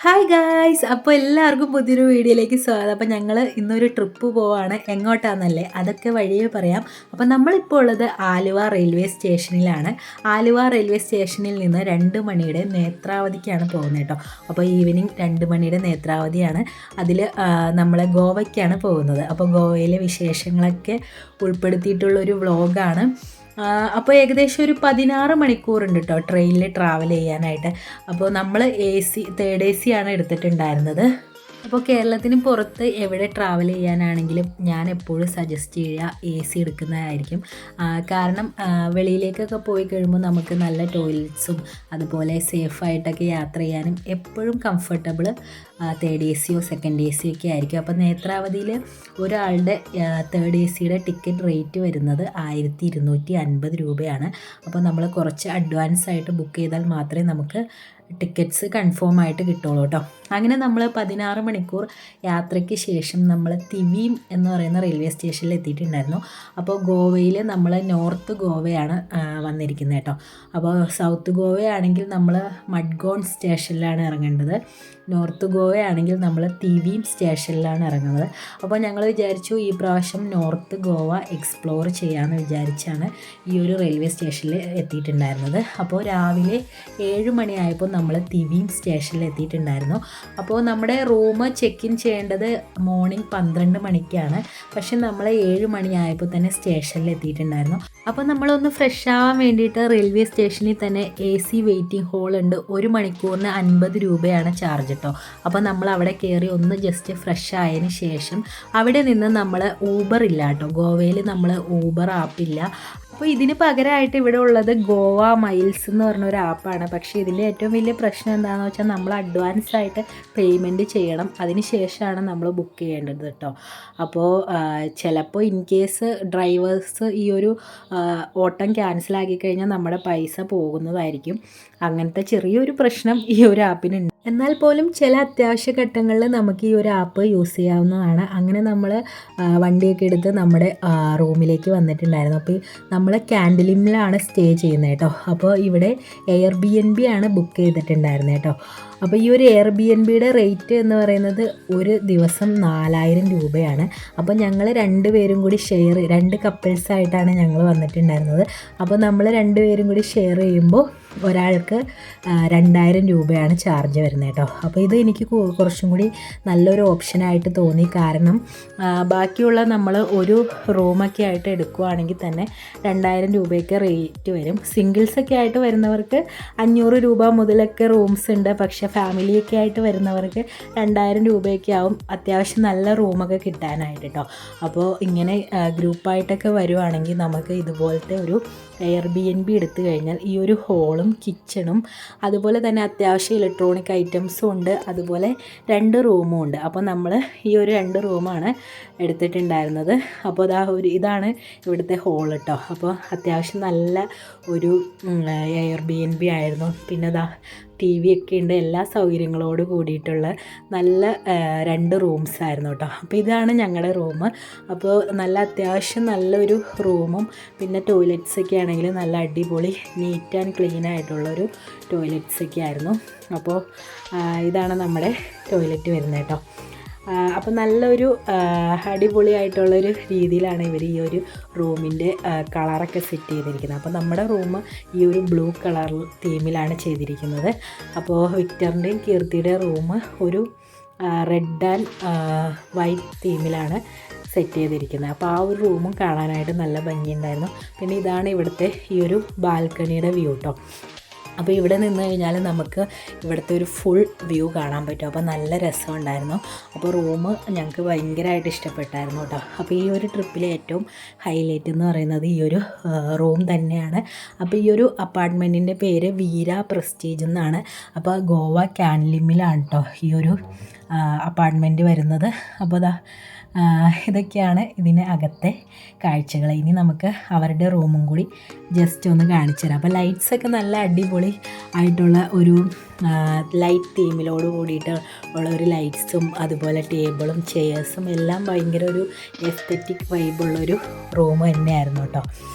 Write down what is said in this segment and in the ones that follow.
Hi guys! അപ്പോൾ എല്ലാവർക്കും പുതിയൊരു വീഡിയോയിലേക്ക് സ്വാഗതം. അപ്പോൾ ഞങ്ങൾ ഇന്നൊരു ട്രിപ്പ് പോവാണ്. എങ്ങോട്ടാണെന്നല്ലേ, അതൊക്കെ വഴിയേ പറയാം. അപ്പോൾ നമ്മളിപ്പോൾ ഉള്ളത് ആലുവ റെയിൽവേ സ്റ്റേഷനിലാണ്. ആലുവ റെയിൽവേ സ്റ്റേഷനിൽ നിന്ന് 2 മണിയുടെ നേത്രാവതിക്കാണ് പോകുന്നത് കേട്ടോ. അപ്പോൾ ഈവനിങ് 2 മണിയുടെ നേത്രാവതിയാണ്. അതിൽ നമ്മൾ ഗോവയ്ക്കാണ് പോകുന്നത്. അപ്പോൾ ഗോവയിലെ വിശേഷങ്ങളൊക്കെ ഉൾപ്പെടുത്തിയിട്ടുള്ളൊരു വ്ളോഗാണ്. അപ്പോൾ ഏകദേശം ഒരു 16 മണിക്കൂറുണ്ട് കേട്ടോ ട്രെയിനിൽ ട്രാവൽ ചെയ്യാനായിട്ട്. അപ്പോൾ നമ്മൾ തേർഡ് AC ആണ് എടുത്തിട്ടുണ്ടായിരുന്നത്. അപ്പോൾ കേരളത്തിന് പുറത്ത് എവിടെ ട്രാവൽ ചെയ്യാനാണെങ്കിലും ഞാൻ എപ്പോഴും സജസ്റ്റ് ചെയ്യുക AC എടുക്കുന്നതായിരിക്കും. കാരണം വെളിയിലേക്കൊക്കെ പോയി കഴിയുമ്പോൾ നമുക്ക് നല്ല ടോയ്ലറ്റ്സും അതുപോലെ സേഫായിട്ടൊക്കെ യാത്ര ചെയ്യാനും എപ്പോഴും കംഫർട്ടബിൾ തേർഡ് ACയോ സെക്കൻഡ് AC ഒക്കെ ആയിരിക്കും. അപ്പോൾ നേത്രാവതിയിൽ ഒരാളുടെ തേർഡ് ACയുടെ ടിക്കറ്റ് റേറ്റ് വരുന്നത് 1250 രൂപയാണ്. അപ്പോൾ നമ്മൾ കുറച്ച് അഡ്വാൻസ് ആയിട്ട് ബുക്ക് ചെയ്താൽ മാത്രമേ നമുക്ക് ടിക്കറ്റ്സ് കൺഫേം ആയിട്ട് കിട്ടുള്ളൂ കേട്ടോ. അങ്ങനെ നമ്മൾ 16 മണിക്കൂർ യാത്രയ്ക്ക് ശേഷം നമ്മൾ തിവീം എന്ന് പറയുന്ന റെയിൽവേ സ്റ്റേഷനിൽ എത്തിയിട്ടുണ്ടായിരുന്നു. അപ്പോൾ ഗോവയിൽ നമ്മൾ നോർത്ത് ഗോവയാണ് വന്നിരിക്കുന്നത് കേട്ടോ. അപ്പോൾ സൗത്ത് ഗോവയാണെങ്കിൽ നമ്മൾ മഡ്ഗോൺ സ്റ്റേഷനിലാണ് ഇറങ്ങേണ്ടത്. നോർത്ത് ഗോവയാണെങ്കിൽ നമ്മൾ തിവീം സ്റ്റേഷനിലാണ് ഇറങ്ങുന്നത്. അപ്പോൾ ഞങ്ങൾ വിചാരിച്ചു ഈ പ്രാവശ്യം നോർത്ത് ഗോവ എക്സ്പ്ലോർ ചെയ്യാമെന്ന് വിചാരിച്ചാണ് ഈ ഒരു റെയിൽവേ സ്റ്റേഷനിൽ എത്തിയിട്ടുണ്ടായിരുന്നത്. അപ്പോൾ രാവിലെ 7 മണിയായപ്പോൾ നമ്മൾ തിവീം സ്റ്റേഷനിൽ എത്തിയിട്ടുണ്ടായിരുന്നു. അപ്പോൾ നമ്മുടെ റൂം ചെക്ക് ഇൻ ചെയ്യേണ്ടത് മോർണിംഗ് 12 മണിക്കാണ്. പക്ഷെ നമ്മൾ 7 മണിയായപ്പോൾ തന്നെ സ്റ്റേഷനിൽ എത്തിയിട്ടുണ്ടായിരുന്നു. അപ്പോൾ നമ്മളൊന്ന് ഫ്രഷ് ആവാൻ വേണ്ടിയിട്ട് റെയിൽവേ സ്റ്റേഷനിൽ തന്നെ AC വെയിറ്റിംഗ് ഹോൾ ഉണ്ട്. 1 മണിക്കൂറിന് 50 രൂപയാണ് ചാർജ് കേട്ടോ. അപ്പോൾ നമ്മൾ അവിടെ കയറി ഒന്ന് ജസ്റ്റ് ഫ്രഷ് ആയതിന് ശേഷം അവിടെ നിന്ന് നമ്മൾ ഊബർ ഇല്ല കേട്ടോ. ഗോവയിൽ നമ്മൾ ഊബർ ആപ്പില്ല. അപ്പോൾ ഇതിന് പകരമായിട്ട് ഇവിടെ ഉള്ളത് ഗോവ മൈൽസ് എന്ന് പറഞ്ഞൊരു ആപ്പാണ്. പക്ഷേ ഇതിൻ്റെ ഏറ്റവും വലിയ പ്രശ്നം എന്താണെന്ന് വെച്ചാൽ നമ്മൾ അഡ്വാൻസ് ആയിട്ട് പേയ്മെൻറ്റ് ചെയ്യണം. അതിന് ശേഷമാണ് നമ്മൾ ബുക്ക് ചെയ്യേണ്ടത് കേട്ടോ. അപ്പോൾ ചിലപ്പോൾ ഇൻ കേസ് ഡ്രൈവേഴ്സ് ഈ ഒരു ഓട്ടം ക്യാൻസലാക്കി കഴിഞ്ഞാൽ നമ്മുടെ പൈസ പോകുന്നതായിരിക്കും. അങ്ങനത്തെ ചെറിയൊരു പ്രശ്നം ഈ ഒരു ആപ്പിനുണ്ട്. എന്നാൽ പോലും ചില അത്യാവശ്യ ഘട്ടങ്ങളിൽ നമുക്ക് ഈ ഒരു ആപ്പ് യൂസ് ചെയ്യാവുന്നതാണ്. അങ്ങനെ നമ്മൾ വണ്ടിയൊക്കെ എടുത്ത് നമ്മുടെ റൂമിലേക്ക് വന്നിട്ടുണ്ടായിരുന്നു. അപ്പോൾ നമ്മൾ ക്യാൻഡിലിമിലാണ് സ്റ്റേ ചെയ്യുന്നത് കേട്ടോ. അപ്പോൾ ഇവിടെ Airbnb ആണ് ബുക്ക് ചെയ്തിട്ടുണ്ടായിരുന്നത് കേട്ടോ. അപ്പോൾ ഈ ഒരു Airbnbയുടെ റേറ്റ് എന്ന് പറയുന്നത് ഒരു ദിവസം 4000 രൂപയാണ്. അപ്പോൾ ഞങ്ങൾ 2 പേരും കൂടി ഷെയർ 2 കപ്പിൾസായിട്ടാണ് ഞങ്ങൾ വന്നിട്ടുണ്ടായിരുന്നത്. അപ്പോൾ നമ്മൾ 2 പേരും കൂടി ഷെയർ ചെയ്യുമ്പോൾ ഒരാൾക്ക് 2000 രൂപയാണ് ചാർജ് വരുന്നത് കേട്ടോ. അപ്പോൾ ഇത് എനിക്ക് കുറച്ചും കൂടി നല്ലൊരു ഓപ്ഷനായിട്ട് തോന്നി. കാരണം ബാക്കിയുള്ള നമ്മൾ ഒരു റൂമൊക്കെ ആയിട്ട് എടുക്കുകയാണെങ്കിൽ തന്നെ 2000 രൂപയൊക്കെ റേറ്റ് വരും. സിംഗിൾസൊക്കെ ആയിട്ട് വരുന്നവർക്ക് 500 രൂപ മുതലൊക്കെ റൂംസ് ഉണ്ട്. പക്ഷേ ഫാമിലിയൊക്കെ ആയിട്ട് വരുന്നവർക്ക് 2000 രൂപയൊക്കെ ആവും അത്യാവശ്യം നല്ല റൂമൊക്കെ കിട്ടാനായിട്ട് കേട്ടോ. അപ്പോൾ ഇങ്ങനെ ഗ്രൂപ്പായിട്ടൊക്കെ വരുവാണെങ്കിൽ നമുക്ക് ഇതുപോലത്തെ ഒരു Airbnb എടുത്തു കഴിഞ്ഞാൽ ഈ ഒരു ഹോളും കിച്ചണും അതുപോലെ തന്നെ അത്യാവശ്യം ഇലക്ട്രോണിക് ഐറ്റംസും ഉണ്ട്. അതുപോലെ 2 റൂമും ഉണ്ട്. അപ്പോൾ നമ്മൾ ഈ ഒരു 2 റൂമാണ് എടുത്തിട്ടുണ്ടായിരുന്നത്. അപ്പോൾ ഇതാണ് ഇവിടുത്തെ ഹോൾ കേട്ടോ. അപ്പോൾ അത്യാവശ്യം നല്ല ഒരു Airbnb ആയിരുന്നു. പിന്നെ TV ഒക്കെ ഉണ്ട്. എല്ലാ സൗകര്യങ്ങളോട് കൂടിയിട്ടുള്ള നല്ല 2 റൂംസ് ആയിരുന്നു കേട്ടോ. അപ്പോൾ ഇതാണ് ഞങ്ങളുടെ റൂം. അപ്പോൾ നല്ല അത്യാവശ്യം നല്ലൊരു റൂമും പിന്നെ ടോയ്ലറ്റ്സ് ഒക്കെ ആണെങ്കിൽ നല്ല അടിപൊളി നീറ്റ് ആൻഡ് ക്ലീൻ ആയിട്ടുള്ളൊരു ടോയ്ലറ്റ്സ് ഒക്കെ ആയിരുന്നു. അപ്പോൾ ഇതാണ് നമ്മുടെ ടോയ്ലറ്റ് വരുന്നത് കേട്ടോ. അപ്പോൾ നല്ലൊരു അടിപൊളിയായിട്ടുള്ളൊരു രീതിയിലാണ് ഇവർ ഈ ഒരു റൂമിൻ്റെ കളറൊക്കെ സെറ്റ് ചെയ്തിരിക്കുന്നത്. അപ്പോൾ നമ്മുടെ റൂം ഈ ഒരു ബ്ലൂ കളർ തീമിലാണ് ചെയ്തിരിക്കുന്നത്. അപ്പോൾ വിക്ടറിൻ്റെയും കീർത്തിയുടെ റൂം ഒരു റെഡ് ആൻഡ് വൈറ്റ് തീമിലാണ് സെറ്റ് ചെയ്തിരിക്കുന്നത്. അപ്പോൾ ആ ഒരു റൂമും കാണാനായിട്ട് നല്ല ഭംഗിയുണ്ടായിരുന്നു. പിന്നെ ഇതാണ് ഇവിടുത്തെ ഈ ഒരു ബാൽക്കണിയുടെ വ്യൂ കേട്ടോ. അപ്പോൾ ഇവിടെ നിന്ന് കഴിഞ്ഞാൽ നമുക്ക് ഇവിടുത്തെ ഒരു ഫുൾ വ്യൂ കാണാൻ പറ്റും. അപ്പോൾ നല്ല രസമുണ്ടായിരുന്നു. അപ്പോൾ റൂം ഞങ്ങൾക്ക് ഭയങ്കരമായിട്ട് ഇഷ്ടപ്പെട്ടായിരുന്നു കേട്ടോ. അപ്പോൾ ഈ ഒരു ട്രിപ്പിലെ ഏറ്റവും ഹൈലൈറ്റ് എന്ന് പറയുന്നത് ഈ ഒരു റൂം തന്നെയാണ്. അപ്പോൾ ഈ ഒരു അപ്പാർട്ട്മെൻറ്റിൻ്റെ പേര് വീര പ്രസ്റ്റീജ് എന്നാണ്. അപ്പോൾ ഗോവ ക്യാൻലിമിലാണ് കേട്ടോ ഈ ഒരു അപ്പാർട്ട്മെൻറ്റ് വരുന്നത്. അപ്പോൾ ഇതൊക്കെയാണ് ഇതിന് അകത്തെ കാഴ്ചകൾ. ഇനി നമുക്ക് അവരുടെ റൂമും കൂടി ജസ്റ്റ് ഒന്ന് കാണിച്ചു തരാം. അപ്പോൾ ലൈറ്റ്സൊക്കെ നല്ല അടിപൊളി ആയിട്ടുള്ള ഒരു ലൈറ്റ് തീമിലോട് കൂടിയിട്ട് ഉള്ള ഒരു ലൈറ്റ്സും അതുപോലെ ടേബിളും ചെയേഴ്സും എല്ലാം ഭയങ്കര ഒരു എസ്തെറ്റിക് വൈബുള്ളൊരു റൂം തന്നെയായിരുന്നു കേട്ടോ.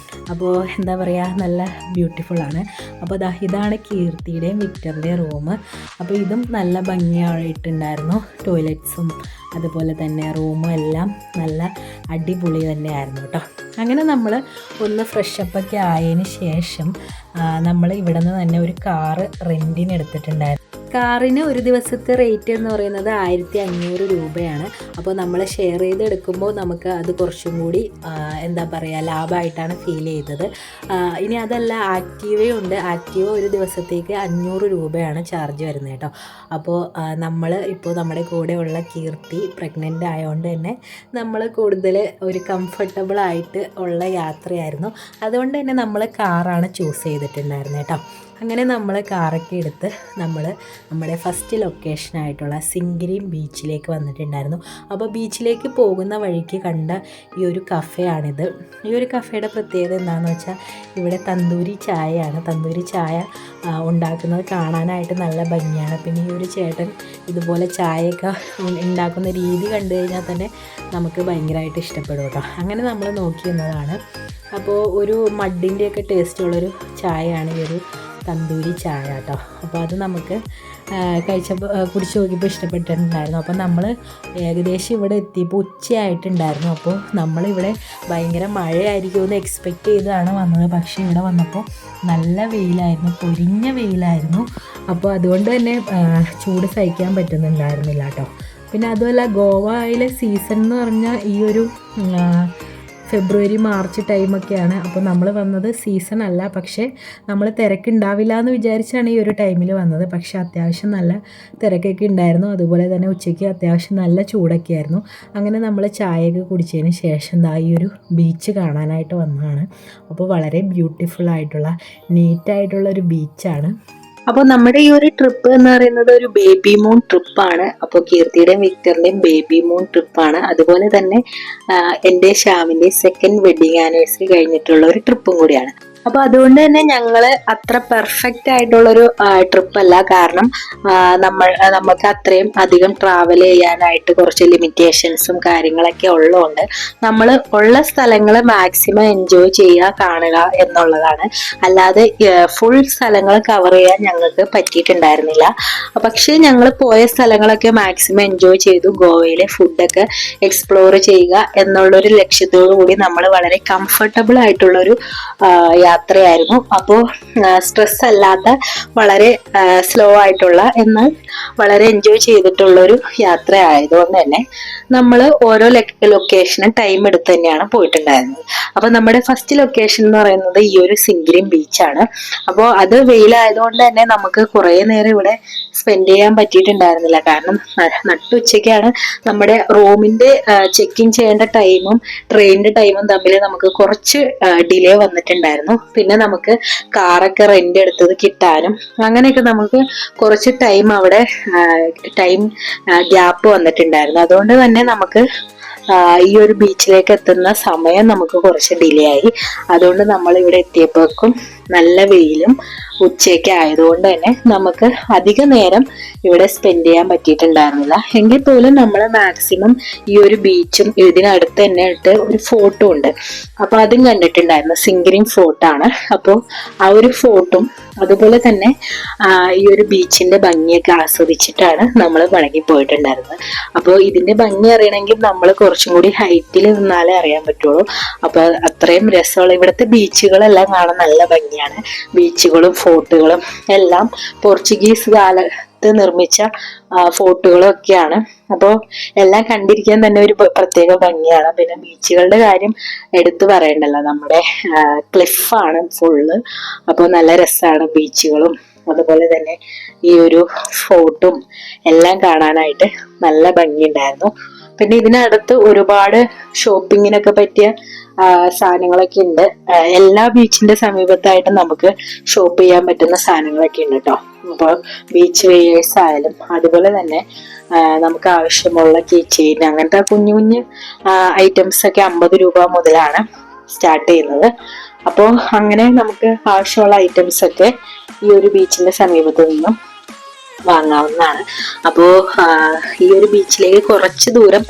അപ്പോൾ എന്താ പറയുക, നല്ല ബ്യൂട്ടിഫുള്ളാണ്. അപ്പോൾ ഇതാണ് കീർത്തിയുടെയും വിക്ടറിൻ്റെയും റൂം. അപ്പോൾ ഇതും നല്ല ഭംഗിയായിട്ടുണ്ടായിരുന്നു. ടോയ്ലറ്റ്സും അതുപോലെ തന്നെ റൂമും എല്ലാം നല്ല അടിപൊളി തന്നെയായിരുന്നു കേട്ടോ. അങ്ങനെ നമ്മൾ ഒന്ന് ഫ്രഷപ്പൊക്കെ ആയതിന് ശേഷം നമ്മൾ ഇവിടെ നിന്ന് തന്നെ ഒരു കാറ് റെൻറ്റിന് എടുത്തിട്ടുണ്ടായിരുന്നു. കാറിന് ഒരു ദിവസത്തെ റേറ്റ് എന്ന് പറയുന്നത് 1500 രൂപയാണ്. അപ്പോൾ നമ്മൾ ഷെയർ ചെയ്തെടുക്കുമ്പോൾ നമുക്ക് അത് കുറച്ചും കൂടി എന്താ പറയുക ലാഭമായിട്ടാണ് ഫീൽ ചെയ്തത്. ഇനി അതല്ല, ആക്റ്റീവയുണ്ട്. ആക്റ്റീവ ഒരു ദിവസത്തേക്ക് 500 രൂപയാണ് ചാർജ് വരുന്നത് കേട്ടോ. അപ്പോൾ നമ്മൾ ഇപ്പോൾ നമ്മുടെ കൂടെയുള്ള കീർത്തി പ്രഗ്നൻ്റ് ആയതുകൊണ്ട് തന്നെ നമ്മൾ കൂടുതൽ ഒരു കംഫർട്ടബിൾ ആയിട്ട് ഉള്ള യാത്രയായിരുന്നു. അതുകൊണ്ട് തന്നെ നമ്മൾ കാറാണ് ചൂസ് ചെയ്തിട്ടുണ്ടായിരുന്നത് കേട്ടോ. അങ്ങനെ നമ്മൾ കാറൊക്കെ എടുത്ത് നമ്മുടെ ഫസ്റ്റ് ലൊക്കേഷനായിട്ടുള്ള സിംഗിരിം ബീച്ചിലേക്ക് വന്നിട്ടുണ്ടായിരുന്നു. അപ്പോൾ ബീച്ചിലേക്ക് പോകുന്ന വഴിക്ക് കണ്ട ഈ ഒരു കഫേയാണിത്. ഈ ഒരു കഫേയുടെ പ്രത്യേകത എന്താണെന്ന് വെച്ചാൽ ഇവിടെ തന്തൂരി ചായയാണ്. തന്തൂരി ചായ ഉണ്ടാക്കുന്നത് കാണാനായിട്ട് നല്ല ഭംഗിയാണ്. പിന്നെ ഈ ഒരു ചേട്ടൻ ഇതുപോലെ ചായയൊക്കെ ഉണ്ടാക്കുന്ന രീതി കണ്ടു കഴിഞ്ഞാൽ തന്നെ നമുക്ക് ഭയങ്കരമായിട്ട് ഇഷ്ടപ്പെടും കേട്ടോ. അങ്ങനെ നമ്മൾ നോക്കിയിരുന്നതാണ്. അപ്പോൾ ഒരു മഡിൻ്റെയൊക്കെ ടേസ്റ്റുള്ളൊരു ചായയാണ് ഈ ഒരു തന്തൂരി ചായ കേട്ടോ. അപ്പോൾ അത് നമുക്ക് കുടിച്ച് നോക്കിയപ്പോൾ ഇഷ്ടപ്പെട്ടിട്ടുണ്ടായിരുന്നു. അപ്പോൾ നമ്മൾ ഏകദേശം ഇവിടെ എത്തിയപ്പോൾ ഉച്ചയായിട്ടുണ്ടായിരുന്നു. അപ്പോൾ നമ്മളിവിടെ ഭയങ്കര മഴയായിരിക്കുമെന്ന് എക്സ്പെക്റ്റ് ചെയ്താണ് വന്നത്. പക്ഷേ ഇവിടെ വന്നപ്പോൾ നല്ല വെയിലായിരുന്നു, പൊരിഞ്ഞ വെയിലായിരുന്നു. അപ്പോൾ അതുകൊണ്ട് തന്നെ ചൂട് സഹിക്കാൻ പറ്റുന്നുണ്ടായിരുന്നില്ല കേട്ടോ. പിന്നെ അതുമല്ല, ഗോവയിലെ സീസൺ എന്ന് പറഞ്ഞാൽ ഈ ഒരു ഫെബ്രുവരി മാർച്ച് ടൈമൊക്കെയാണ്. അപ്പോൾ നമ്മൾ വന്നത് സീസൺ അല്ല, പക്ഷേ നമ്മൾ തിരക്കുണ്ടാവില്ല എന്ന് വിചാരിച്ചാണ് ഈ ഒരു ടൈമിൽ വന്നത്. പക്ഷേ അത്യാവശ്യം നല്ല തിരക്കൊക്കെ ഉണ്ടായിരുന്നു. അതുപോലെ തന്നെ ഉച്ചയ്ക്ക് അത്യാവശ്യം നല്ല ചൂടൊക്കെ ആയിരുന്നു. അങ്ങനെ നമ്മൾ ചായയൊക്കെ കുടിച്ചതിന് ശേഷം ഈ ഒരു ബീച്ച് കാണാനായിട്ട് വന്നതാണ്. അപ്പോൾ വളരെ ബ്യൂട്ടിഫുൾ ആയിട്ടുള്ള നീറ്റായിട്ടുള്ളൊരു ബീച്ചാണ്. അപ്പോൾ നമ്മുടെ ഈ ഒരു ട്രിപ്പ് എന്ന് പറയുന്നത് ഒരു ബേബി മൂൺ ട്രിപ്പാണ്. അപ്പോൾ കീർത്തിയുടെയും വിക്ടറിന്റെയും ബേബി മൂൺ ട്രിപ്പാണ്. അതുപോലെ തന്നെ എൻ്റെ ശ്യാമിൻ്റെ സെക്കൻഡ് വെഡിങ് ആനിവേഴ്സറി കഴിഞ്ഞിട്ടുള്ള ഒരു ട്രിപ്പും കൂടിയാണ്. അപ്പോൾ അതുകൊണ്ട് തന്നെ ഞങ്ങൾ അത്ര പെർഫെക്റ്റ് ആയിട്ടുള്ളൊരു ട്രിപ്പല്ല. കാരണം നമുക്ക് അത്രയും അധികം ട്രാവൽ ചെയ്യാനായിട്ട് കുറച്ച് ലിമിറ്റേഷൻസും കാര്യങ്ങളൊക്കെ ഉള്ളതുകൊണ്ട് നമ്മൾ ഉള്ള സ്ഥലങ്ങൾ മാക്സിമം എൻജോയ് ചെയ്യുക, കാണുക എന്നുള്ളതാണ്. അല്ലാതെ ഫുൾ സ്ഥലങ്ങൾ കവർ ചെയ്യാൻ ഞങ്ങൾക്ക് പറ്റിയിട്ടുണ്ടായിരുന്നില്ല. പക്ഷേ ഞങ്ങൾ പോയ സ്ഥലങ്ങളൊക്കെ മാക്സിമം എൻജോയ് ചെയ്തു. ഗോവയിലെ ഫുഡൊക്കെ എക്സ്പ്ലോർ ചെയ്യുക എന്നുള്ളൊരു ലക്ഷ്യത്തോടു കൂടി നമ്മൾ വളരെ കംഫർട്ടബിൾ ആയിട്ടുള്ളൊരു യാത്രയായിരുന്നു. അപ്പോൾ സ്ട്രെസ് അല്ലാത്ത വളരെ സ്ലോ ആയിട്ടുള്ള എന്നാൽ വളരെ എൻജോയ് ചെയ്തിട്ടുള്ളൊരു യാത്ര ആയതുകൊണ്ട് തന്നെ നമ്മൾ ഓരോ ലൊക്കേഷനും ടൈം എടുത്ത് തന്നെയാണ് പോയിട്ടുണ്ടായിരുന്നത്. അപ്പോൾ നമ്മുടെ ഫസ്റ്റ് ലൊക്കേഷൻ എന്ന് പറയുന്നത് ഈ ഒരു സിംഗിരിം ബീച്ചാണ്. അപ്പോൾ അത് വെയിലായതുകൊണ്ട് തന്നെ നമുക്ക് കുറേ നേരം ഇവിടെ സ്പെൻഡ് ചെയ്യാൻ പറ്റിയിട്ടുണ്ടായിരുന്നില്ല. കാരണം നട്ടുച്ചയ്ക്കാണ് നമ്മുടെ റൂമിന്റെ ചെക്ക് ഇൻ ചെയ്യേണ്ട ടൈമും ട്രെയിനിന്റെ ടൈമും തമ്മിൽ നമുക്ക് കുറച്ച് ഡിലേ വന്നിട്ടുണ്ടായിരുന്നു. പിന്നെ നമുക്ക് കാറൊക്കെ റെന്റ് എടുത്തത് കിട്ടാനും അങ്ങനെയൊക്കെ നമുക്ക് കുറച്ച് ടൈം അവിടെ ഗ്യാപ്പ് വന്നിട്ടുണ്ടായിരുന്നു. അതുകൊണ്ട് തന്നെ നമുക്ക് ഈ ഒരു ബീച്ചിലേക്ക് എത്തുന്ന സമയം നമുക്ക് കുറച്ച് ഡിലേ ആയി. അതുകൊണ്ട് നമ്മൾ ഇവിടെ എത്തിയപ്പോഴേക്കും നല്ല വെയിലും ഉച്ചയൊക്കെ ആയതുകൊണ്ട് തന്നെ നമുക്ക് അധിക നേരം ഇവിടെ സ്പെൻഡ് ചെയ്യാൻ പറ്റിയിട്ടുണ്ടായിരുന്നില്ല. എങ്കിൽ പോലും നമ്മൾ മാക്സിമം ഈ ഒരു ബീച്ചും ഇതിനടുത്ത് തന്നെ ആയിട്ട് ഒരു ഫോർട്ടും ഉണ്ട്. അപ്പൊ അതും കണ്ടിട്ടുണ്ടായിരുന്നു. സിംഗിരിം ഫോർട്ടാണ്. അപ്പോൾ ആ ഒരു ഫോർട്ടും അതുപോലെ തന്നെ ഈ ഒരു ബീച്ചിന്റെ ഭംഗിയൊക്കെ ആസ്വദിച്ചിട്ടാണ് നമ്മൾ മടങ്ങി പോയിട്ടുണ്ടായിരുന്നത്. അപ്പോൾ ഇതിന്റെ ഭംഗി അറിയണമെങ്കിൽ നമ്മൾ കുറച്ചും കൂടി ഹൈറ്റിൽ നിന്നാലേ അറിയാൻ പറ്റുള്ളൂ. അപ്പൊ അത്രയും രസമുള്ള ഇവിടുത്തെ ബീച്ചുകളെല്ലാം കാണാൻ നല്ല ഭംഗിയാണ്. ബീച്ചുകളും ഫോർട്ടുകളും എല്ലാം പോർച്ചുഗീസ് കാലത്ത് നിർമ്മിച്ച ഫോർട്ടുകളും ഒക്കെയാണ്. അപ്പോൾ എല്ലാം കണ്ടിരിക്കാൻ തന്നെ ഒരു പ്രത്യേക ഭംഗിയാണ്. പിന്നെ ബീച്ചുകളുടെ കാര്യം എടുത്തു പറയണ്ടല്ലോ, നമ്മുടെ ക്ലിഫാണ് ഫുള്ള്. അപ്പോൾ നല്ല രസമാണ് ബീച്ചുകളും അതുപോലെ തന്നെ ഈ ഒരു ഫോർട്ടും എല്ലാം കാണാനായിട്ട് നല്ല ഭംഗിയുണ്ടായിരുന്നു. പിന്നെ ഇതിനടുത്ത് ഒരുപാട് ഷോപ്പിങ്ങിനൊക്കെ പറ്റിയ സാധനങ്ങളൊക്കെ ഉണ്ട്. എല്ലാ ബീച്ചിന്റെ സമീപത്തായിട്ട് നമുക്ക് ഷോപ്പ് ചെയ്യാൻ പറ്റുന്ന സാധനങ്ങളൊക്കെ ഉണ്ട് കേട്ടോ. അപ്പോൾ ബീച്ച് വെയേഴ്സ് ആയാലും അതുപോലെ തന്നെ നമുക്ക് ആവശ്യമുള്ള കീ ചെയിൻ അങ്ങനത്തെ കുഞ്ഞു കുഞ്ഞു ഐറ്റംസ് ഒക്കെ 50 രൂപ മുതലാണ് സ്റ്റാർട്ട് ചെയ്യുന്നത്. അപ്പോൾ അങ്ങനെ നമുക്ക് ആവശ്യമുള്ള ഐറ്റംസ് ഒക്കെ ഈ ഒരു ബീച്ചിന്റെ സമീപത്ത് നിന്നും വാങ്ങാവുന്നതാണ്. അപ്പോൾ ഈ ഒരു ബീച്ചിലേക്ക് കുറച്ച് ദൂരം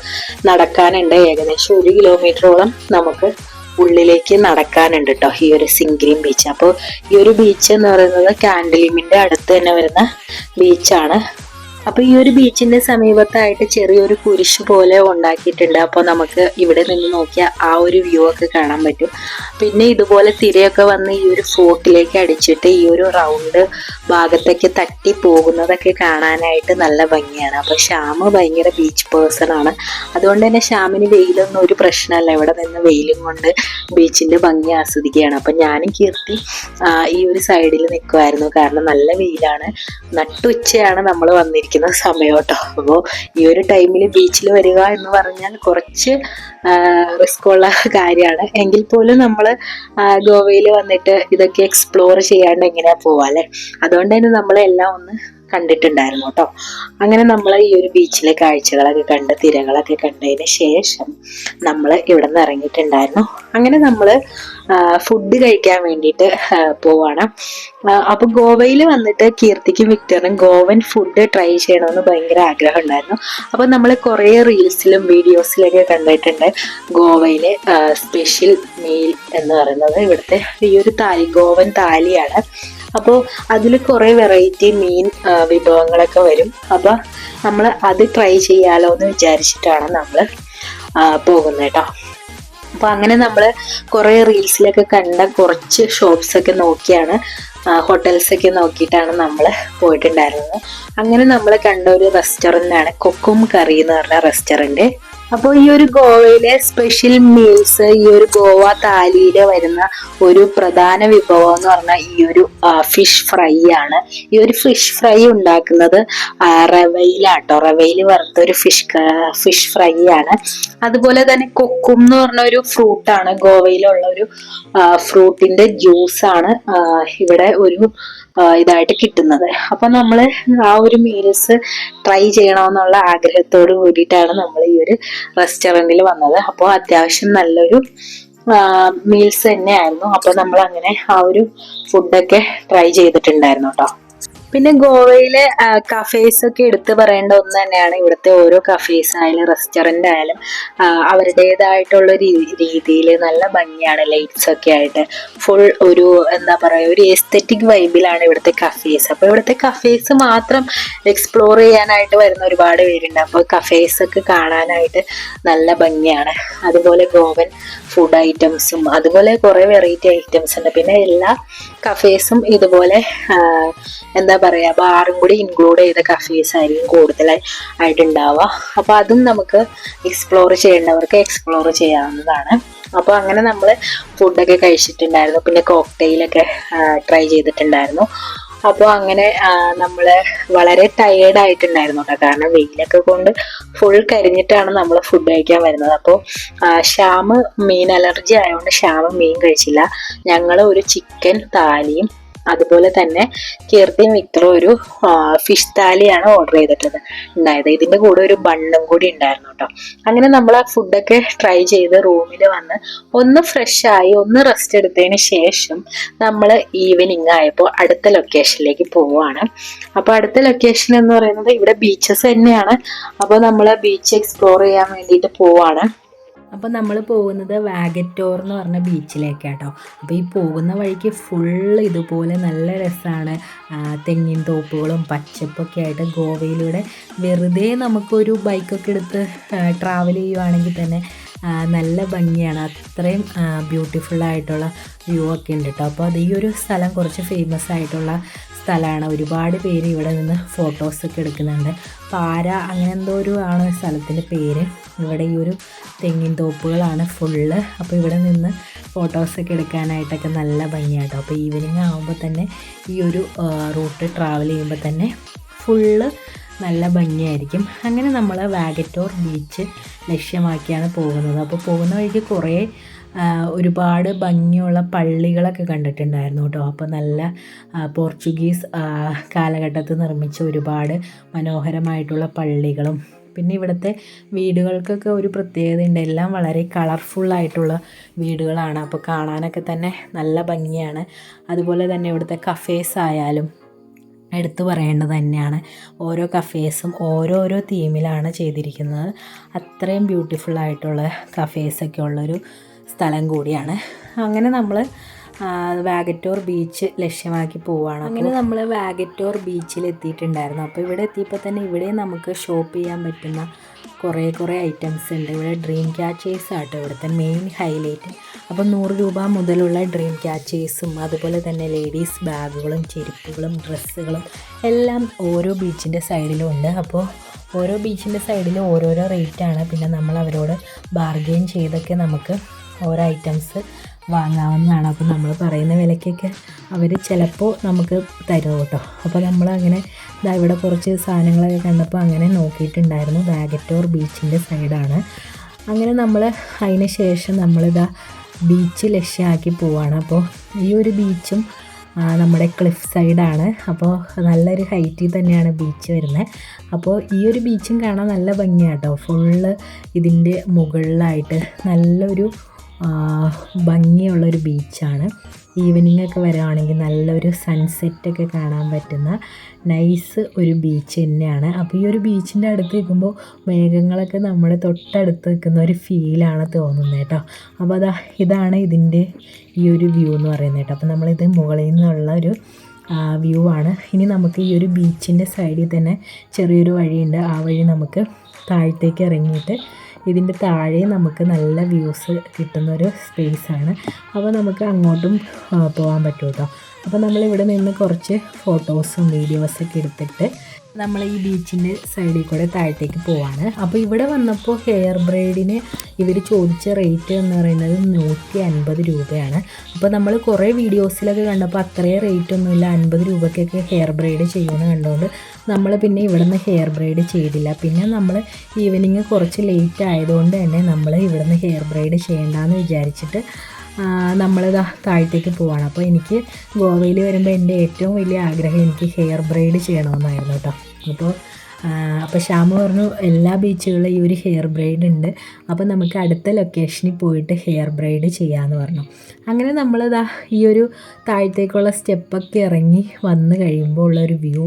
നടക്കാനുണ്ട്, ഏകദേശം 1 കിലോമീറ്ററോളം നമുക്ക് ഉള്ളിലേക്ക് നടക്കാനുണ്ട് കേട്ടോ ഈ ഒരു സിംഗ്രീം ബീച്ച്. അപ്പോൾ ഈ ഒരു ബീച്ച് എന്ന് പറയുന്നത് കാൻഡിലിമിന്റെ അടുത്ത് തന്നെ വരുന്ന ബീച്ചാണ്. അപ്പൊ ഈ ഒരു ബീച്ചിന്റെ സമീപത്തായിട്ട് ചെറിയൊരു കുരിശ് പോലെ ഉണ്ടാക്കിയിട്ടുണ്ട്. അപ്പോൾ നമുക്ക് ഇവിടെ നിന്ന് നോക്കിയാൽ ആ ഒരു വ്യൂ ഒക്കെ കാണാൻ പറ്റും. പിന്നെ ഇതുപോലെ തിരയൊക്കെ വന്ന് ഈ ഒരു ഫോർട്ടിലേക്ക് അടിച്ചിട്ട് ഈ ഒരു റൗണ്ട് ഭാഗത്തേക്ക് തട്ടി പോകുന്നതൊക്കെ കാണാനായിട്ട് നല്ല ഭംഗിയാണ്. അപ്പൊ ശ്യാമ് ഭയങ്കര ബീച്ച് പേഴ്സൺ ആണ്. അതുകൊണ്ട് തന്നെ ശ്യാമിന് വെയിലൊന്നും ഒരു പ്രശ്നമല്ല. ഇവിടെ നിന്ന് വെയിലും കൊണ്ട് ബീച്ചിന്റെ ഭംഗി ആസ്വദിക്കുകയാണ്. അപ്പൊ ഞാനും കീർത്തി ഈ ഒരു സൈഡിൽ നിൽക്കുമായിരുന്നു, കാരണം നല്ല വെയിലാണ്. നട്ടുച്ചയാണ് നമ്മൾ വന്നിരിക്കുന്നത് സമയം കേട്ടോ. അപ്പോൾ ഈ ഒരു ടൈമിൽ ബീച്ചിൽ വരിക എന്ന് പറഞ്ഞാൽ കുറച്ച് റിസ്ക് ഉള്ള കാര്യമാണ്. എങ്കിൽ പോലും നമ്മൾ ഗോവയിൽ വന്നിട്ട് ഇതൊക്കെ എക്സ്പ്ലോർ ചെയ്യാണ്ട് എങ്ങനെയാ പോവാല്ലേ. അതുകൊണ്ട് തന്നെ നമ്മളെല്ലാം ഒന്ന് കണ്ടിട്ടുണ്ടായിരുന്നു കേട്ടോ. അങ്ങനെ നമ്മൾ ഈ ഒരു ബീച്ചിലെ കാഴ്ചകളൊക്കെ കണ്ട് തിരകളൊക്കെ കണ്ടതിന് ശേഷം നമ്മൾ ഇവിടെ നിന്ന് ഇറങ്ങിയിട്ടുണ്ടായിരുന്നു. അങ്ങനെ നമ്മൾ ഫുഡ് കഴിക്കാൻ വേണ്ടിയിട്ട് പോവാണ്. അപ്പൊ ഗോവയിൽ വന്നിട്ട് കീർത്തിക്കും വിക്ടറിനും ഗോവൻ ഫുഡ് ട്രൈ ചെയ്യണമെന്ന് ഭയങ്കര ആഗ്രഹം ഉണ്ടായിരുന്നു. അപ്പൊ നമ്മൾ കുറേ റീൽസിലും വീഡിയോസിലൊക്കെ കണ്ടിട്ടുണ്ട് ഗോവയിലെ സ്പെഷ്യൽ മീൽ എന്ന് പറയുന്നത് ഇവിടുത്തെ ഈ ഒരു ഗോവൻ താലിയാണ്. അപ്പോൾ അതിൽ കുറേ വെറൈറ്റി മീൻ വിഭവങ്ങളൊക്കെ വരും. അപ്പൊ നമ്മൾ അത് ട്രൈ ചെയ്യാലോ എന്ന് വിചാരിച്ചിട്ടാണ് നമ്മൾ പോകുന്നത് കേട്ടോ. അപ്പൊ അങ്ങനെ നമ്മൾ കുറേ റീൽസിലൊക്കെ കണ്ട കുറച്ച് ഷോപ്സ് ഒക്കെ നോക്കിയാണ്, ഹോട്ടൽസ് ഒക്കെ നോക്കിയിട്ടാണ് നമ്മൾ പോയിട്ടുണ്ടായിരുന്നത്. അങ്ങനെ നമ്മൾ കണ്ട ഒരു റെസ്റ്റോറൻ്റ് ആണ് കൊക്കും കറി എന്ന് പറഞ്ഞ റെസ്റ്റോറൻറ്റ്. അപ്പോൾ ഈ ഒരു ഗോവയിലെ സ്പെഷ്യൽ മീൽസ്, ഈ ഒരു ഗോവ താലിയിൽ വരുന്ന ഒരു പ്രധാന വിഭവം എന്ന് പറഞ്ഞാൽ ഈ ഒരു ഫിഷ് ഫ്രൈ ആണ്. ഈ ഒരു ഫിഷ് ഫ്രൈ ഉണ്ടാക്കുന്നത് റവയിലാട്ടോ. റവയിൽ വറുത്തൊരു ഫിഷ് ഫ്രൈ ആണ്. അതുപോലെ തന്നെ കൊക്കും എന്ന് പറഞ്ഞ ഒരു ഫ്രൂട്ടാണ്, ഗോവയിലുള്ള ഒരു ഫ്രൂട്ടിന്റെ ജ്യൂസാണ് ഇവിടെ ഒരു ഇതായിട്ട് കിട്ടുന്നത്. അപ്പൊ നമ്മൾ ആ ഒരു മീൽസ് ട്രൈ ചെയ്യണമെന്നുള്ള ആഗ്രഹത്തോട് കൂടിയിട്ടാണ് നമ്മൾ ഈ ഒരു റെസ്റ്റോറൻറ്റിൽ വന്നത്. അപ്പോൾ അത്യാവശ്യം നല്ലൊരു മീൽസ് തന്നെയായിരുന്നു. അപ്പൊ നമ്മൾ അങ്ങനെ ആ ഒരു ഫുഡൊക്കെ ട്രൈ ചെയ്തിട്ടുണ്ടായിരുന്നു കേട്ടോ. പിന്നെ ഗോവയിലെ കഫേസ് ഒക്കെ എടുത്തു പറയേണ്ട ഒന്ന് തന്നെയാണ്. ഇവിടുത്തെ ഓരോ കഫേസ് ആയാലും റെസ്റ്റോറൻ്റ് ആയാലും അവരുടേതായിട്ടുള്ള രീതിയിൽ നല്ല ഭംഗിയാണ്. ലൈറ്റ്സ് ഒക്കെ ആയിട്ട് ഫുൾ ഒരു എന്താ പറയുക, ഒരു എസ്തെറ്റിക് വൈബിലാണ് ഇവിടുത്തെ കഫേസ്. അപ്പോൾ ഇവിടുത്തെ കഫേസ് മാത്രം എക്സ്പ്ലോർ ചെയ്യാനായിട്ട് വരുന്ന ഒരുപാട് പേരുണ്ട്. അപ്പോൾ കഫേസ് ഒക്കെ കാണാനായിട്ട് നല്ല ഭംഗിയാണ്. അതുപോലെ ഗോവൻ ഫുഡ് ഐറ്റംസും അതുപോലെ കുറേ വെറൈറ്റി ഐറ്റംസ് ഉണ്ട്. പിന്നെ എല്ലാ കഫേസും ഇതുപോലെ എന്താ പറയാ, ബാറും കൂടി ഇൻക്ലൂഡ് ചെയ്ത കഫേസ് ആയിരിക്കും കൂടുതലായിട്ടുണ്ടാവുക. അപ്പൊ അതും നമുക്ക് എക്സ്പ്ലോർ ചെയ്യേണ്ടവർക്ക് എക്സ്പ്ലോർ ചെയ്യാവുന്നതാണ്. അപ്പോൾ അങ്ങനെ നമ്മൾ ഫുഡൊക്കെ കഴിച്ചിട്ടുണ്ടായിരുന്നു. പിന്നെ കോക്ടെയിലൊക്കെ ട്രൈ ചെയ്തിട്ടുണ്ടായിരുന്നു. അപ്പോൾ അങ്ങനെ നമ്മൾ വളരെ ടയേർഡ് ആയിട്ടുണ്ടായിരുന്നു കേട്ടോ, കാരണം വെയിലൊക്കെ കൊണ്ട് ഫുൾ കരിഞ്ഞിട്ടാണ് നമ്മൾ ഫുഡ് കഴിക്കാൻ വരുന്നത്. അപ്പോൾ ശ്യാമ് മീൻ അലർജി ആയതുകൊണ്ട് ശ്യാമ് മീൻ കഴിച്ചില്ല. ഞങ്ങൾ ഒരു ചിക്കൻ താലിയും അതുപോലെ തന്നെ കീർത്തിയും വിക്ടറും ഒരു ഫിഷ് താലിയാണ് ഓർഡർ ചെയ്തിട്ടുണ്ടായത്. ഇതിന്റെ കൂടെ ഒരു ബണ്ണും കൂടി ഉണ്ടായിരുന്നു കേട്ടോ. അങ്ങനെ നമ്മൾ ആ ഫുഡൊക്കെ ട്രൈ ചെയ്ത് റൂമിൽ വന്ന് ഒന്ന് ഫ്രഷ് ആയി ഒന്ന് റെസ്റ്റ് എടുത്തതിന് ശേഷം നമ്മൾ ഈവനിങ് ആയപ്പോൾ അടുത്ത ലൊക്കേഷനിലേക്ക് പോവുകയാണ്. അപ്പോൾ അടുത്ത ലൊക്കേഷൻ എന്ന് പറയുന്നത് ഇവിടെ ബീച്ചസ് തന്നെയാണ്. അപ്പോൾ നമ്മൾ ബീച്ച് എക്സ്പ്ലോർ ചെയ്യാൻ വേണ്ടിയിട്ട് പോവാണ്. അപ്പോൾ നമ്മൾ പോകുന്നത് വാഗറ്റോർ എന്ന് പറഞ്ഞ ബീച്ചിലേക്കാട്ടോ. അപ്പോൾ ഈ പോകുന്ന വഴിക്ക് ഫുള്ള് ഇതുപോലെ നല്ല രസമാണ്. തെങ്ങിൻ തോപ്പുകളും പച്ചപ്പൊക്കെ ആയിട്ട് ഗോവയിലൂടെ വെറുതെ നമുക്കൊരു ബൈക്കൊക്കെ എടുത്ത് ട്രാവൽ ചെയ്യുവാണെങ്കിൽ തന്നെ നല്ല ഭംഗിയാണ്. അത്രയും ബ്യൂട്ടിഫുള്ളായിട്ടുള്ള വ്യൂ ഒക്കെ ഉണ്ട് കേട്ടോ. അപ്പോൾ അത് ഈ ഒരു സ്ഥലം കുറച്ച് ഫേമസ് ആയിട്ടുള്ള സ്ഥലമാണ്. ഒരുപാട് പേര് ഇവിടെ നിന്ന് ഫോട്ടോസൊക്കെ എടുക്കുന്നുണ്ട്. പാര അങ്ങനെ എന്തോ ഒരു ആണ് സ്ഥലത്തിൻ്റെ പേര്. ഇവിടെ ഈ ഒരു തെങ്ങിൻ തോപ്പുകളാണ് ഫുള്ള്. അപ്പോൾ ഇവിടെ നിന്ന് ഫോട്ടോസൊക്കെ എടുക്കാനായിട്ടൊക്കെ നല്ല ഭംഗിയാട്ടോ. അപ്പോൾ ഈവനിങ് ആകുമ്പോൾ തന്നെ ഈ ഒരു റൂട്ട് ട്രാവൽ ചെയ്യുമ്പോൾ തന്നെ ഫുള്ള് നല്ല ഭംഗിയായിരിക്കും. അങ്ങനെ നമ്മൾ വാഗറ്റോർ ബീച്ച് ലക്ഷ്യമാക്കിയാണ് പോകുന്നത്. അപ്പോൾ പോകുന്ന വഴിക്ക് കുറേ ഒരുപാട് ഭംഗിയുള്ള പള്ളികളൊക്കെ കണ്ടിട്ടുണ്ടായിരുന്നു കേട്ടോ. അപ്പോൾ നല്ല പോർച്ചുഗീസ് കാലഘട്ടത്തിൽ നിർമ്മിച്ച ഒരുപാട് മനോഹരമായിട്ടുള്ള പള്ളികളും പിന്നെ ഇവിടുത്തെ വീടുകൾക്കൊക്കെ ഒരു പ്രത്യേകത ഉണ്ട്. എല്ലാം വളരെ കളർഫുള്ളായിട്ടുള്ള വീടുകളാണ്. അപ്പോൾ കാണാനൊക്കെ തന്നെ നല്ല ഭംഗിയാണ്. അതുപോലെ തന്നെ ഇവിടുത്തെ കഫേസ് ആയാലും എടുത്തു പറയേണ്ടത് തന്നെയാണ്. ഓരോ കഫേസും ഓരോരോ തീമിലാണ് ചെയ്തിരിക്കുന്നത്. അത്രയും ബ്യൂട്ടിഫുള്ളായിട്ടുള്ള കഫേസൊക്കെ ഉള്ളൊരു സ്ഥലം കൂടിയാണ്. അങ്ങനെ നമ്മൾ വാഗറ്റോർ ബീച്ച് ലക്ഷ്യമാക്കി പോവുകയാണ്. അങ്ങനെ നമ്മൾ വാഗറ്റോർ ബീച്ചിൽ എത്തിയിട്ടുണ്ടായിരുന്നു. അപ്പോൾ ഇവിടെ എത്തിയപ്പോൾ തന്നെ ഇവിടെ നമുക്ക് ഷോപ്പ് ചെയ്യാൻ പറ്റുന്ന കുറേ ഐറ്റംസ് ഉണ്ട്. ഇവിടെ ഡ്രീം ക്യാച്ചേഴ്സ് ആട്ടോ ഇവിടുത്തെ മെയിൻ ഹൈലൈറ്റ്. അപ്പോൾ 100 രൂപ മുതലുള്ള ഡ്രീം ക്യാച്ചേഴ്സും അതുപോലെ തന്നെ ലേഡീസ് ബാഗുകളും ചെരുപ്പുകളും ഡ്രസ്സുകളും എല്ലാം ഓരോ ബീച്ചിൻ്റെ സൈഡിലും ഉണ്ട്. അപ്പോൾ ഓരോ ബീച്ചിൻ്റെ സൈഡിലും ഓരോരോ റേറ്റാണ്. പിന്നെ നമ്മൾ അവരോട് ബാർഗെയിൻ ചെയ്തൊക്കെ നമുക്ക് ഓരോ ഐറ്റംസ് വാങ്ങാവുന്നതാണ്. അപ്പോൾ നമ്മൾ പറയുന്ന വിലയ്ക്കൊക്കെ അവർ ചിലപ്പോൾ നമുക്ക് തരും കേട്ടോ. അപ്പോൾ നമ്മളങ്ങനെ ഇവിടെ കുറച്ച് സാധനങ്ങളൊക്കെ കണ്ടപ്പോൾ അങ്ങനെ നോക്കിയിട്ടുണ്ടായിരുന്നു. വാഗറ്റോർ ബീച്ചിൻ്റെ സൈഡാണ്. അങ്ങനെ നമ്മൾ അതിന് ശേഷം ബീച്ച് ലക്ഷ്യമാക്കി പോവാണ്. അപ്പോൾ ഈ ഒരു ബീച്ചും നമ്മുടെ ക്ലിഫ് സൈഡാണ്. അപ്പോൾ നല്ലൊരു ഹൈറ്റിൽ തന്നെയാണ് ബീച്ച് വരുന്നത്. അപ്പോൾ ഈ ഒരു ബീച്ചും കാണാൻ നല്ല ഭംഗിയാണ് കേട്ടോ. ഫുള്ള് ഇതിൻ്റെ മുകളിലായിട്ട് നല്ലൊരു ഭംഗിയുള്ളൊരു ബീച്ചാണ്. ഈവനിങ് ഒക്കെ വരികയാണെങ്കിൽ നല്ലൊരു സൺസെറ്റൊക്കെ കാണാൻ പറ്റുന്ന നൈസ് ഒരു ബീച്ച് തന്നെയാണ്. അപ്പോൾ ഈ ഒരു ബീച്ചിൻ്റെ അടുത്ത് നിൽക്കുമ്പോൾ മേഘങ്ങളൊക്കെ നമ്മുടെ തൊട്ടടുത്ത് നിൽക്കുന്ന ഒരു ഫീലാണ് തോന്നുന്നത് കേട്ടോ. അപ്പോൾ ഇതാണ് ഇതിൻ്റെ ഈ ഒരു വ്യൂ എന്ന് പറയുന്നത് കേട്ടോ. അപ്പോൾ നമ്മളിത് മുകളിൽ നിന്നുള്ള ഒരു വ്യൂ ആണ്. ഇനി നമുക്ക് ഈ ഒരു ബീച്ചിൻ്റെ സൈഡിൽ തന്നെ ചെറിയൊരു വഴിയുണ്ട്. ആ വഴി നമുക്ക് താഴത്തേക്ക് ഇറങ്ങിയിട്ട് ഇതിൻ്റെ താഴെ നമുക്ക് നല്ല വ്യൂസ് കിട്ടുന്നൊരു സ്പേസാണ്. അപ്പോൾ നമുക്ക് അങ്ങോട്ടും പോകാൻ പറ്റും കേട്ടോ. അപ്പോൾ നമ്മളിവിടെ നിന്ന് കുറച്ച് ഫോട്ടോസും വീഡിയോസൊക്കെ എടുത്തിട്ട് നമ്മൾ ഈ ബീച്ചിൻ്റെ സൈഡിൽ കൂടെ താഴത്തേക്ക് പോവാണ്. അപ്പോൾ ഇവിടെ വന്നപ്പോൾ ഹെയർ ബ്രൈഡിന് ഇവർ ചോദിച്ച റേറ്റ് എന്ന് പറയുന്നത് 150 രൂപയാണ്. അപ്പോൾ നമ്മൾ കുറേ വീഡിയോസിലൊക്കെ കണ്ടപ്പോൾ അത്രയും റേറ്റ് ഒന്നുമില്ല, 50 രൂപയ്ക്കൊക്കെ ഹെയർ ബ്രൈഡ് ചെയ്യുമെന്ന് കണ്ടുകൊണ്ട് നമ്മൾ പിന്നെ ഇവിടെ നിന്ന് ഹെയർ ബ്രൈഡ് ചെയ്തില്ല. പിന്നെ നമ്മൾ ഈവനിങ് കുറച്ച് ലേറ്റ് ആയതുകൊണ്ട് തന്നെ നമ്മൾ ഇവിടെ നിന്ന് ഹെയർ ബ്രൈഡ് ചെയ്യേണ്ടെന്ന് വിചാരിച്ചിട്ട് നമ്മൾ താഴത്തേക്ക് പോവാണ്. അപ്പോൾ എനിക്ക് ഗോവയിൽ വരുമ്പോൾ എൻ്റെ ഏറ്റവും വലിയ ആഗ്രഹം എനിക്ക് ഹെയർ ബ്രൈഡ് ചെയ്യണമെന്നായിരുന്നു കേട്ടോ. അപ്പോൾ ശ്യാമ പറഞ്ഞു എല്ലാ ബീച്ചുകളിലും ഈ ഒരു ഹെയർ ബ്രൈഡ് ഉണ്ട്, അപ്പോൾ നമുക്ക് അടുത്ത ലൊക്കേഷനിൽ പോയിട്ട് ഹെയർ ബ്രൈഡ് ചെയ്യാമെന്ന് പറഞ്ഞു. അങ്ങനെ നമ്മളിതാ ഈ ഒരു താഴത്തേക്കുള്ള സ്റ്റെപ്പൊക്കെ ഇറങ്ങി വന്ന് കഴിയുമ്പോൾ ഉള്ളൊരു വ്യൂ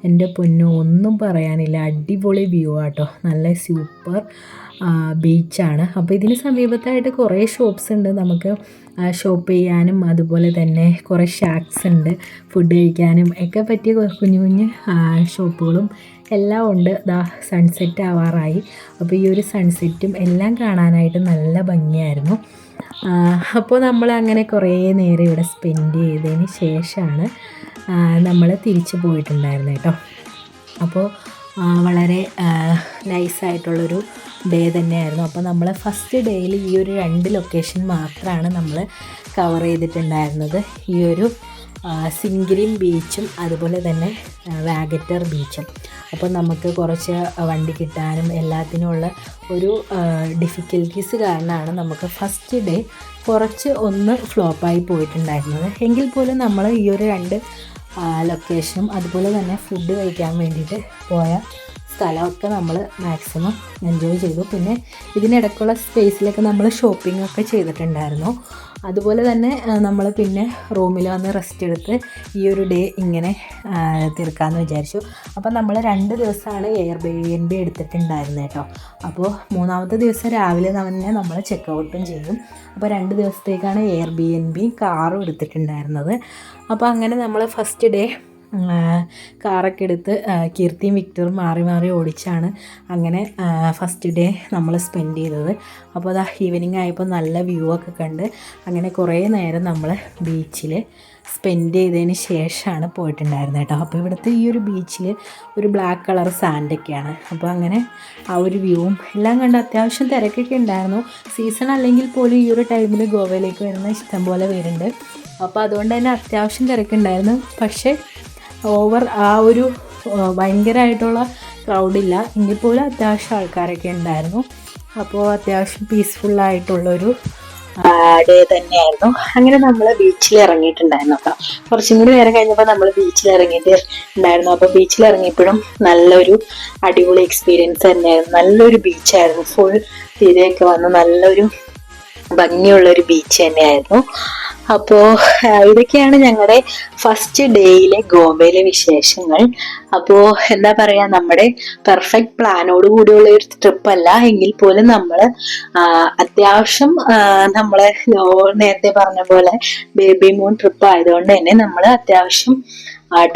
എൻ്റെ പൊന്നോ ഒന്നും പറയാനില്ല, അടിപൊളി വ്യൂ ആട്ടോ. നല്ല സൂപ്പർ ബീച്ചാണ്. അപ്പോൾ ഇതിന് സമീപത്തായിട്ട് കുറേ ഷോപ്സ് ഉണ്ട് നമുക്ക് ഷോപ്പ് ചെയ്യാനും, അതുപോലെ തന്നെ കുറേ ഷാക്സ് ഉണ്ട് ഫുഡ് കഴിക്കാനും ഒക്കെ പറ്റിയ കുഞ്ഞു കുഞ്ഞു ഷോപ്പുകളും എല്ലാം ഉണ്ട്. സൺസെറ്റ് ആവാറായി. അപ്പോൾ ഈ ഒരു സൺസെറ്റും എല്ലാം കാണാനായിട്ട് നല്ല ഭംഗിയായിരുന്നു. അപ്പോൾ നമ്മൾ അങ്ങനെ കുറേ നേരം ഇവിടെ സ്പെൻഡ് ചെയ്തതിന് ശേഷമാണ് നമ്മൾ തിരിച്ചു പോയിട്ടുണ്ടായിരുന്നത് കേട്ടോ. അപ്പോൾ വളരെ നൈസായിട്ടുള്ളൊരു ഡേ തന്നെയായിരുന്നു. അപ്പോൾ നമ്മൾ ഫസ്റ്റ് ഡേയിൽ ഈ ഒരു 2 ലൊക്കേഷൻ മാത്രമാണ് നമ്മൾ കവർ ചെയ്തിട്ടുണ്ടായിരുന്നത്. ഈ ഒരു സിംഗിരിം ബീച്ചും അതുപോലെ തന്നെ വാഗറ്റർ ബീച്ചും. അപ്പോൾ നമുക്ക് കുറച്ച് വണ്ടി കിട്ടാനും എല്ലാത്തിനുമുള്ള ഒരു ഡിഫിക്കൽറ്റീസ് കാരണമാണ് നമുക്ക് ഫസ്റ്റ് ഡേ കുറച്ച് ഒന്ന് ഫ്ലോപ്പായി പോയിട്ടുണ്ടായിരുന്നത്. എങ്കിൽ പോലും നമ്മൾ ഈ ഒരു 2 ലൊക്കേഷനും അതുപോലെ തന്നെ ഫുഡ് കഴിക്കാൻ വേണ്ടിയിട്ട് പോയ സ്ഥലമൊക്കെ നമ്മൾ മാക്സിമം എൻജോയ് ചെയ്തു. പിന്നെ ഇതിനിടയ്ക്കുള്ള സ്പേസിലൊക്കെ നമ്മൾ ഷോപ്പിംഗ് ഒക്കെ ചെയ്തിട്ടുണ്ടായിരുന്നു. അതുപോലെ തന്നെ നമ്മൾ പിന്നെ റൂമിൽ വന്ന് റെസ്റ്റ് എടുത്ത് ഈ ഒരു ഡേ ഇങ്ങനെ തീർക്കാമെന്ന് വിചാരിച്ചു. അപ്പോൾ നമ്മൾ 2 ദിവസമാണ് എയർബിഎൻബി എടുത്തിട്ടുണ്ടായിരുന്നത് കേട്ടോ. അപ്പോൾ 3-ാമത്തെ ദിവസം രാവിലെ തന്നെ നമ്മൾ ചെക്കൗട്ടും ചെയ്യും. അപ്പോൾ 2 ദിവസത്തേക്കാണ് എയർബിഎൻബിയും കാറും എടുത്തിട്ടുണ്ടായിരുന്നത്. അപ്പോൾ അങ്ങനെ നമ്മൾ ഫസ്റ്റ് ഡേ കാറൊക്കെ എടുത്ത് കീർത്തിയും വിക്ടറും മാറി മാറി ഓടിച്ചാണ് അങ്ങനെ ഫസ്റ്റ് ഡേ നമ്മൾ സ്പെൻഡ് ചെയ്തത്. അപ്പോൾ അതാ ഈവനിങ് ആയപ്പോൾ നല്ല വ്യൂ ഒക്കെ കണ്ട് അങ്ങനെ കുറേ നേരം നമ്മൾ ബീച്ചിൽ സ്പെൻഡ് ചെയ്തതിന് ശേഷമാണ് പോയിട്ടുണ്ടായിരുന്നത് കേട്ടോ. അപ്പോൾ ഇവിടുത്തെ ഈ ഒരു ബീച്ചിൽ ഒരു ബ്ലാക്ക് കളർ സാൻഡൊക്കെയാണ്. അപ്പോൾ അങ്ങനെ ആ ഒരു വ്യൂവും എല്ലാം കണ്ട് അത്യാവശ്യം തിരക്കൊക്കെ ഉണ്ടായിരുന്നു. സീസൺ അല്ലെങ്കിൽ പോലും ഈ ഒരു ടൈമിൽ ഗോവയിലേക്ക് വരുന്ന ഇഷ്ടംപോലെ പേരുണ്ട്. അപ്പോൾ അതുകൊണ്ട് തന്നെ അത്യാവശ്യം തിരക്കുണ്ടായിരുന്നു. പക്ഷേ ഓവർ ആ ഒരു ഭയങ്കരമായിട്ടുള്ള ക്രൗഡില്ല, എങ്കിൽ പോലും അത്യാവശ്യം ആൾക്കാരൊക്കെ ഉണ്ടായിരുന്നു. അപ്പോൾ അത്യാവശ്യം പീസ്ഫുള്ളായിട്ടുള്ളൊരു ഡേ തന്നെയായിരുന്നു. അങ്ങനെ നമ്മൾ ബീച്ചിൽ ഇറങ്ങിയിട്ടുണ്ടായിരുന്നു കേട്ടോ. കുറച്ചും കൂടി നേരം കഴിഞ്ഞപ്പോൾ നമ്മൾ ബീച്ചിൽ ഇറങ്ങിയിട്ട് ഉണ്ടായിരുന്നു. അപ്പോൾ ബീച്ചിൽ ഇറങ്ങിയപ്പോഴും നല്ലൊരു അടിപൊളി എക്സ്പീരിയൻസ് തന്നെയായിരുന്നു. നല്ലൊരു ബീച്ചായിരുന്നു. ഫുൾ തിരയൊക്കെ വന്ന് നല്ലൊരു ഭംഗിയുള്ളൊരു ബീച്ച് തന്നെയായിരുന്നു. അപ്പോൾ ഇതൊക്കെയാണ് ഞങ്ങളുടെ ഫസ്റ്റ് ഡേയിലെ ഗോവയിലെ വിശേഷങ്ങൾ. അപ്പോൾ എന്താ പറയാ, നമ്മുടെ പെർഫെക്റ്റ് പ്ലാനോട് കൂടിയുള്ള ഒരു ട്രിപ്പ് അല്ല എങ്കിൽ പോലും നമ്മൾ അത്യാവശ്യം നമ്മളെ നേരത്തെ പറഞ്ഞ പോലെ ബേബി മൂൺ ട്രിപ്പ് ആയതുകൊണ്ട് തന്നെ നമ്മൾ അത്യാവശ്യം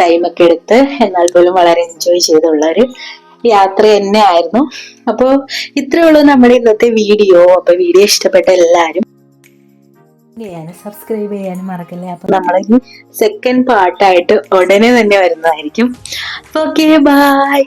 ടൈമൊക്കെ എടുത്ത് എന്നാൽ പോലും വളരെ എൻജോയ് ചെയ്തുള്ള ഒരു യാത്ര തന്നെ ആയിരുന്നു. അപ്പോൾ ഇത്രയേ ഉള്ളൂ നമ്മുടെ ഇന്നത്തെ വീഡിയോ. അപ്പൊ വീഡിയോ ഇഷ്ടപ്പെട്ട എല്ലാവരും ചെയ്യാനും സബ്സ്ക്രൈബ് ചെയ്യാനും മറക്കല്ലേ. അപ്പൊ നമ്മളീ സെക്കൻഡ് പാർട്ടായിട്ട് ഉടനെ തന്നെ വരുന്നതായിരിക്കും. Okay, by.